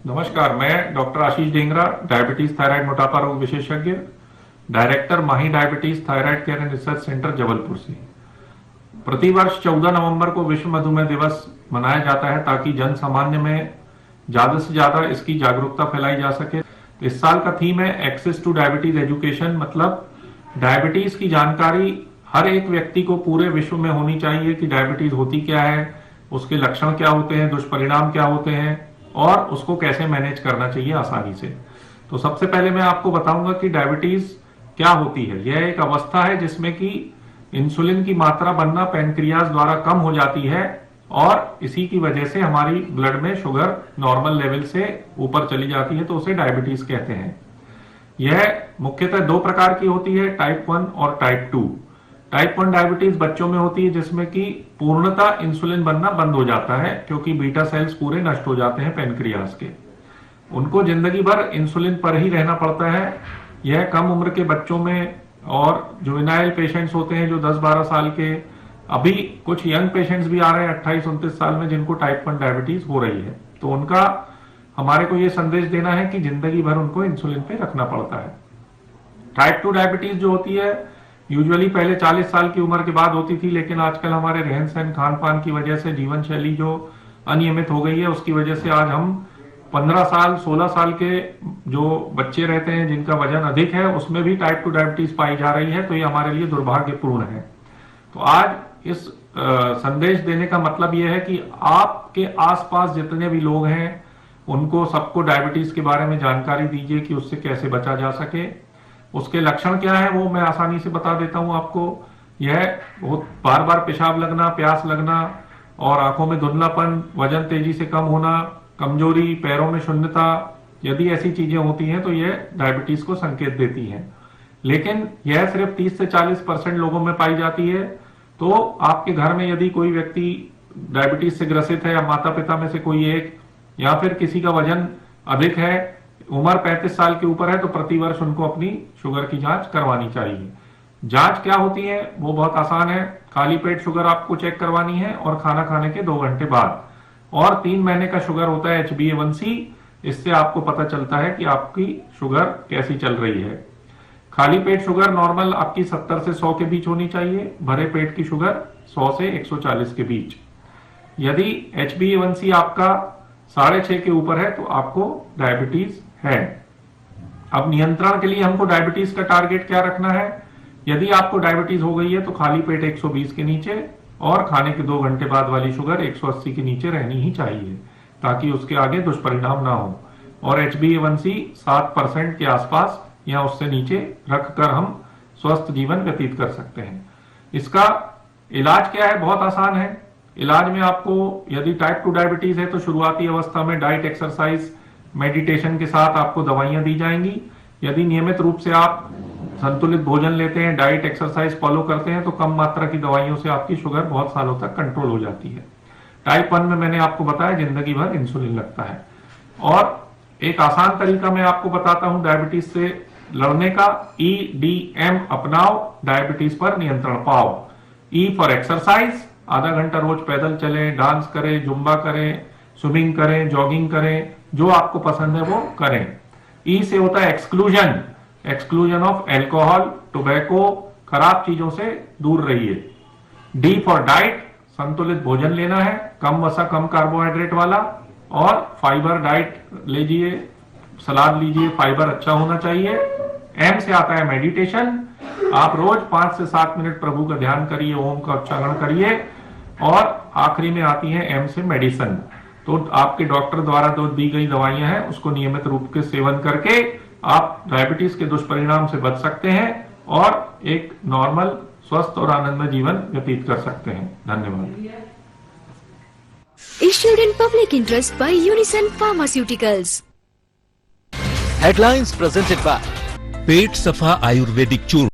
नमस्कार, मैं डॉक्टर आशीष Dengra, diabetes thyroid मोटापा रोग विशेषज्ञ, director Mahi diabetes thyroid care and research centre Jabalpur से। प्रतिवर्ष 14 नवंबर को विश्व मधुमेह दिवस मनाया जाता है ताकि जन सामान्य में ज्यादा से ज्यादा इसकी जागरूकता फैलाई जा सके। तो इस साल का थीम है एक्सेस टू डायबिटीज एजुकेशन, मतलब डायबिटीज की जानकारी हर एक व्यक्ति को पूरे विश्व में होनी चाहिए कि डायबिटीज होती क्या है, उसके लक्षण क्या होते हैं, दुष्परिणाम क्या होते हैं और उसको कैसे मैनेज करना चाहिए आसानी से। तो सबसे पहले मैं आपको बताऊंगा कि डायबिटीज क्या होती है। यह एक अवस्था है जिसमें कि इंसुलिन की मात्रा बनना पैनक्रियाज द्वारा कम हो जाती है और इसी की वजह से हमारी ब्लड में शुगर नॉर्मल लेवल से ऊपर चली जाती है, तो उसे डायबिटीज कहते हैं। यह मुख्यतः दो प्रकार की होती है, टाइप 1 और टाइप 2। टाइप 1 डायबिटीज बच्चों में होती है जिसमें कि पूर्णतः इंसुलिन बनना बंद हो जाता है क्योंकि बीटा सेल्स पूरे नष्ट हो जाते हैं पैनक्रियाज के। उनको जिंदगी भर इंसुलिन पर ही रहना पड़ता है। यह कम उम्र के बच्चों में और जुवेनाइल पेशेंट्स होते हैं जो 10-12 साल के, अभी कुछ यंग पेशेंट्स भी आ रहे हैं 28-29 साल में जिनको टाइप 1 डायबिटीज हो रही है। तो उनका हमारे को यह संदेश देना है कि जिंदगी भर उनको इंसुलिन पे रखना पड़ता है। टाइप 2 डायबिटीज जो होती है यूजुअली पहले 40 साल की उम्र के बाद होती थी, लेकिन आजकल हमारे रहन सहन खान पान की वजह से, जीवन शैली जो अनियमित हो गई है उसकी वजह से आज हम 15 साल 16 साल के जो बच्चे रहते हैं जिनका वजन अधिक है उसमें भी टाइप 2 डायबिटीज पाई जा रही है। तो ये हमारे लिए दुर्भाग्यपूर्ण है। तो आज इस संदेश देने का मतलब यह है कि आपके आसपास जितने भी लोग हैं उनको सबको डायबिटीज के बारे में जानकारी दीजिए कि उससे कैसे बचा जा सके। उसके लक्षण क्या है वो मैं आसानी से बता देता हूं आपको। यह बहुत बार बार पेशाब लगना, प्यास लगना और आंखों में धुंधलापन, वजन तेजी से कम होना, कमजोरी, पैरों में शून्यता, यदि ऐसी चीजें होती हैं तो यह डायबिटीज को संकेत देती हैं। लेकिन यह सिर्फ 30 से 40% लोगों में पाई जाती है। तो आपके घर में यदि कोई व्यक्ति डायबिटीज से ग्रसित है या माता पिता में से कोई एक, या फिर किसी का वजन अधिक है, उम्र 35 साल के ऊपर है, तो प्रतिवर्ष उनको अपनी शुगर की जांच करवानी चाहिए। जांच क्या होती है वो बहुत आसान है। खाली पेट शुगर आपको चेक करवानी है और खाना खाने के 2 घंटे बाद, और 3 महीने का शुगर होता है HbA1c। इससे आपको पता चलता है कि आपकी शुगर कैसी चल रही है। खाली पेट शुगर नॉर्मल आपकी 70 से 100 के बीच होनी चाहिए, भरे पेट की शुगर 100 से 140 के बीच। यदि HbA1c आपका 6.5 के ऊपर है तो आपको डायबिटीज है। अब नियंत्रण के लिए हमको डायबिटीज का टारगेट क्या रखना है। यदि आपको डायबिटीज हो गई है तो खाली पेट 120 के नीचे और खाने के 2 घंटे बाद वाली शुगर 180 के नीचे रहनी ही चाहिए ताकि उसके आगे दुष्परिणाम ना हो। और HbA1c 7% के आसपास या उससे नीचे रखकर हम स्वस्थ जीवन व्यतीत कर सकते हैं। इसका इलाज क्या है, बहुत आसान है। इलाज में आपको यदि टाइप 2 डायबिटीज है तो शुरुआती अवस्था में डाइट, एक्सरसाइज, मेडिटेशन के साथ आपको दवाइयां दी जाएंगी। यदि नियमित रूप से आप संतुलित भोजन लेते हैं, डाइट, एक्सरसाइज फॉलो करते हैं तो कम मात्रा की दवाइयों से आपकी शुगर बहुत सालों तक कंट्रोल हो जाती है। टाइप 1 में मैंने आपको बताया जिंदगी भर इंसुलिन लगता है। और एक आसान तरीका मैं आपको बताता हूं डायबिटीज से लड़ने का। EDM अपनाओ, डायबिटीज पर नियंत्रण पाओ। E फॉर एक्सरसाइज, आधा घंटा रोज पैदल चलें, डांस करें, जुम्बा करें, स्विमिंग करें, जॉगिंग करें, जो आपको पसंद है वो करें। ई से होता है exclusion, exclusion of alcohol, tobacco, खराब चीजों से दूर रहिए। डी फॉर डाइट, संतुलित भोजन लेना है, कम वसा कम कार्बोहाइड्रेट वाला, और फाइबर डाइट लीजिए, सलाद लीजिए, फाइबर अच्छा होना चाहिए। एम से आता है मेडिटेशन, आप रोज 5 से 7 मिनट प्रभु का ध्यान करिए, ओम का उच्चारण करिए। और आखिरी में आती है एम से मेडिसिन, तो आपके डॉक्टर द्वारा जो दी गई दवाइयां हैं उसको नियमित रूप के सेवन करके आप डायबिटीज के दुष्परिणाम से बच सकते हैं और एक नॉर्मल, स्वस्थ और आनंदमय जीवन व्यतीत कर सकते हैं। धन्यवाद। Issued in public interest by Unison Pharmaceuticals. Headlines presented by पेट सफा आयुर्वेदिक चूर्ण।